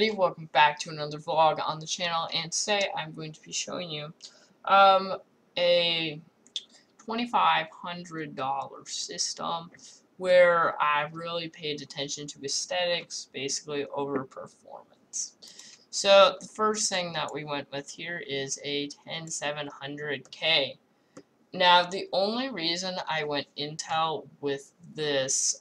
everybody, welcome back to another vlog on the channel, and today I'm going to be showing you a $2,500 system where I really paid attention to aesthetics, basically over performance. So the first thing that we went with here is a 10700K. Now, the only reason I went Intel with this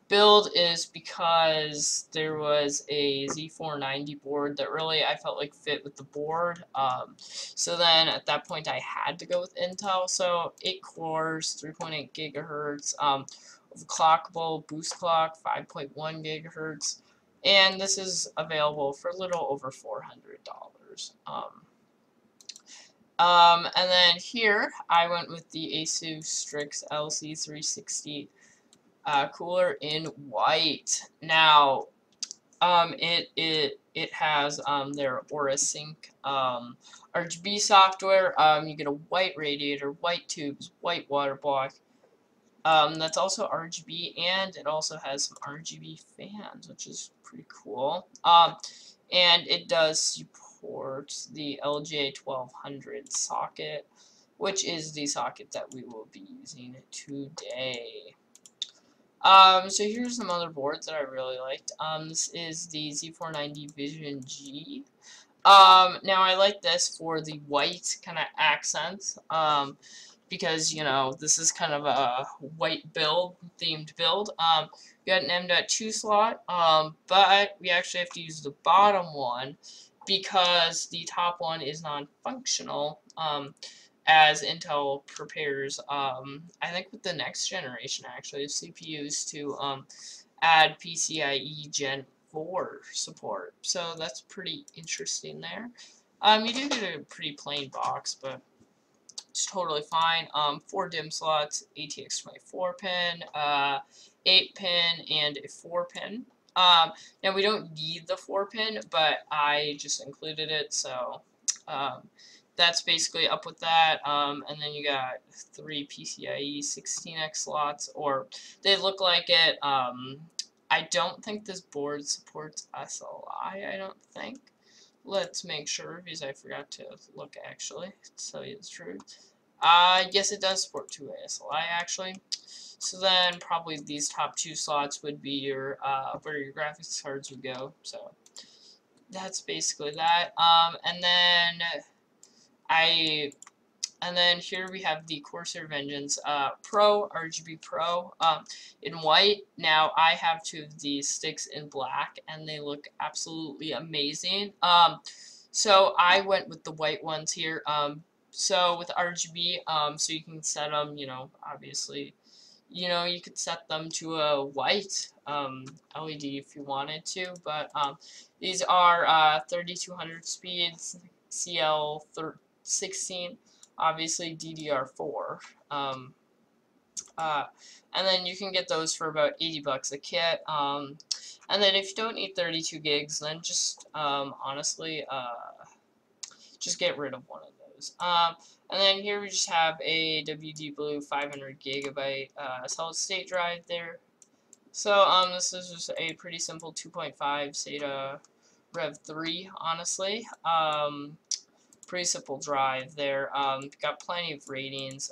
build is because there was a Z490 board that really I felt like fit with the board. So then at that point I had to go with Intel. So 8 cores, 3.8 gigahertz, overclockable boost clock, 5.1 gigahertz, and this is available for a little over $400. And then here, I went with the ASUS Strix LC360 cooler in white. Now, it has their AuraSync RGB software. You get a white radiator, white tubes, white water block. That's also RGB, and it also has some RGB fans, which is pretty cool. And it does support the LJ1200 socket, which is the socket that we will be using today. So here's the motherboard that I really liked. This is the Z490 Vision G. Now I like this for the white kind of accents, because, you know, this is kind of a white build, themed build. We got an M.2 slot, but we actually have to use the bottom one because the top one is non-functional, as Intel prepares, I think with the next generation, actually, of CPUs to add PCIe Gen 4 support. So that's pretty interesting there. You do get a pretty plain box, but it's totally fine. 4 DIMM slots, ATX 24 pin, 8 pin, and a 4 pin. Now we don't need the 4 pin, but I just included it, so that's basically up with that. And then you got 3 PCIe 16X slots, or they look like it. I don't think this board supports SLI, I don't think. Let's make sure, because I forgot to look actually, to tell you the truth. Yes, it does support 2 ASLI actually. So then probably these top 2 slots would be your where your graphics cards would go. So that's basically that. And then here we have the Corsair Vengeance Pro, RGB Pro, in white. Now, I have 2 of these sticks in black, and they look absolutely amazing. So I went with the white ones here. So with RGB, so you can set them, you know, obviously, you know, you could set them to a white LED if you wanted to, but these are 3200 speeds, CL16, obviously DDR4, and then you can get those for about 80 bucks a kit. And then if you don't need 32 gigs, then just honestly just get rid of one of those. And then here we just have a WD Blue 500 gigabyte solid state drive there. So this is just a pretty simple 2.5 SATA Rev 3, honestly. Pretty simple drive there. Got plenty of ratings.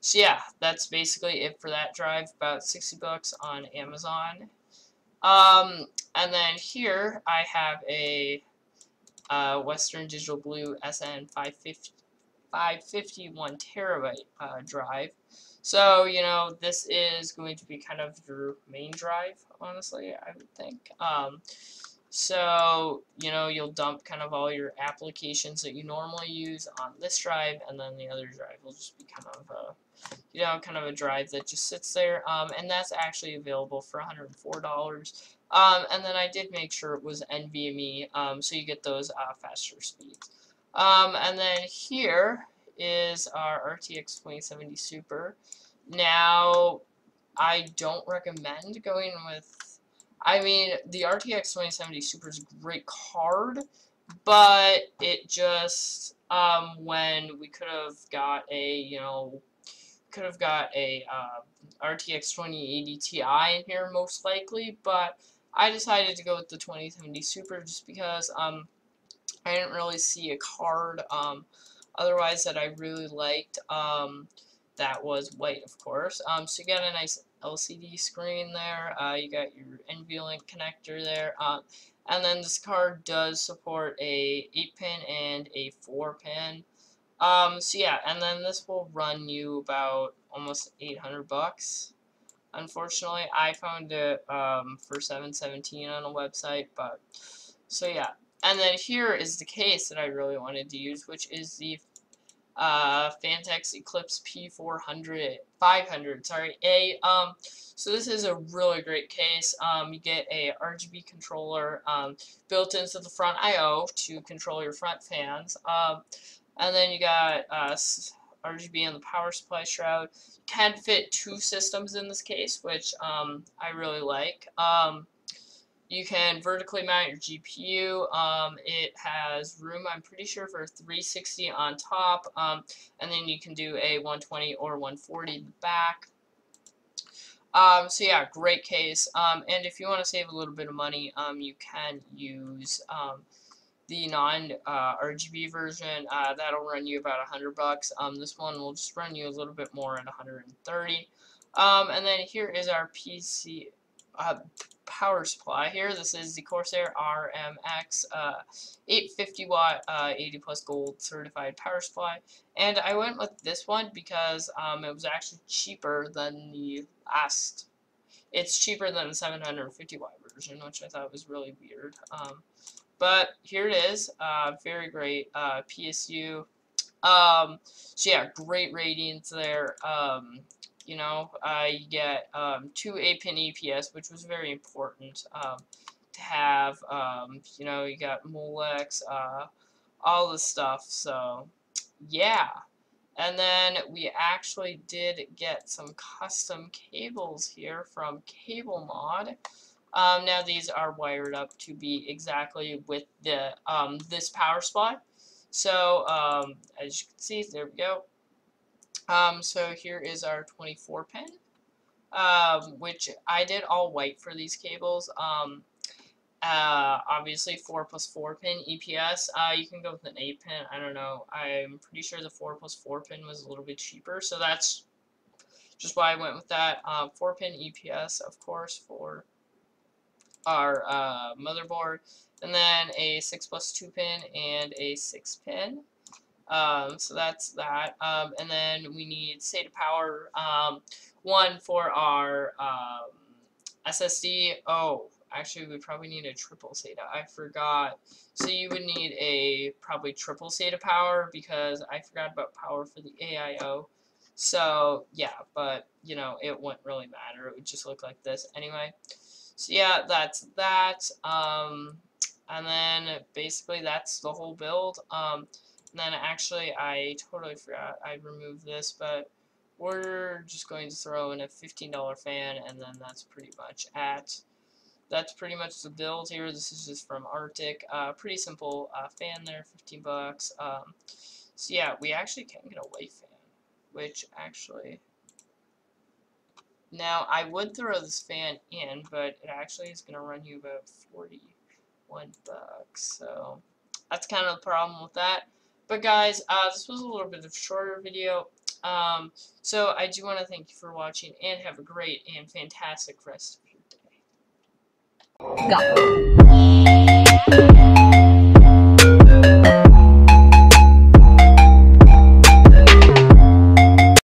So yeah, that's basically it for that drive. About 60 bucks on Amazon. And then here I have a Western Digital Blue SN 550 1 terabyte drive. So, you know, this is going to be kind of your main drive, honestly, I would think. So, you know, you'll dump kind of all your applications that you normally use on this drive, and then the other drive will just be kind of a, you know, kind of a drive that just sits there. And that's actually available for $104. And then I did make sure it was NVMe, so you get those faster speeds. And then here is our RTX 2070 Super. Now, I don't recommend going with, I mean, the RTX 2070 Super is a great card, but it just, when we could have got a, you know, RTX 2080 Ti in here most likely, but I decided to go with the 2070 Super just because I didn't really see a card otherwise that I really liked that was white, of course. So you got a nice LCD screen there. You got your NVLink connector there. And then this card does support a 8-pin and a 4-pin. So yeah, and then this will run you about almost 800 bucks. Unfortunately, I found it for $717 on a website, but so yeah. And then here is the case that I really wanted to use, which is the Phanteks Eclipse P400 500. Sorry, A. So this is a really great case. You get a RGB controller built into the front I/O to control your front fans. And then you got RGB in the power supply shroud. You can fit 2 systems in this case, which I really like. You can vertically mount your GPU. It has room, I'm pretty sure, for 360 on top, and then you can do a 120 or 140 in the back. So yeah, great case. And if you want to save a little bit of money, you can use the non-RGB version. That'll run you about 100 bucks. This one will just run you a little bit more at 130. And then here is our PC power supply here. This is the Corsair RMX 850 watt 80 plus gold certified power supply, and I went with this one because it was actually cheaper than the last. It's cheaper than the 750 watt version, which I thought was really weird. But here it is. Very great PSU. So yeah, great ratings there. You know, you get 2 8-pin EPS, which was very important to have. You know, you got Molex, all the stuff. So yeah. And then we actually did get some custom cables here from Cable Mod. Now these are wired up to be exactly with the this power supply. So as you can see, there we go. So here is our 24-pin, which I did all white for these cables. Obviously 4 plus 4-pin EPS. You can go with an 8-pin. I don't know. I'm pretty sure the 4 plus 4-pin was a little bit cheaper, so that's just why I went with that. 4-pin EPS, of course, for our motherboard, and then a 6 plus 2-pin and a 6-pin. So that's that. And then we need SATA power, one for our SSD. Oh, actually, we probably need a triple SATA. I forgot. So you would need a probably triple SATA power because I forgot about power for the AIO. So yeah, but you know, it wouldn't really matter. It would just look like this anyway. So yeah, that's that. And then basically that's the whole build. And then actually I totally forgot I removed this, but we're just going to throw in a $15 fan, and then that's pretty much the build here. This is just from Arctic. Pretty simple fan there, 15 bucks. So yeah, we actually can get a white fan, which actually, now I would throw this fan in, but it actually is going to run you about 41 bucks. So that's kind of the problem with that. But guys, this was a little bit of a shorter video. So I do want to thank you for watching, and have a great and fantastic rest of your day. Go.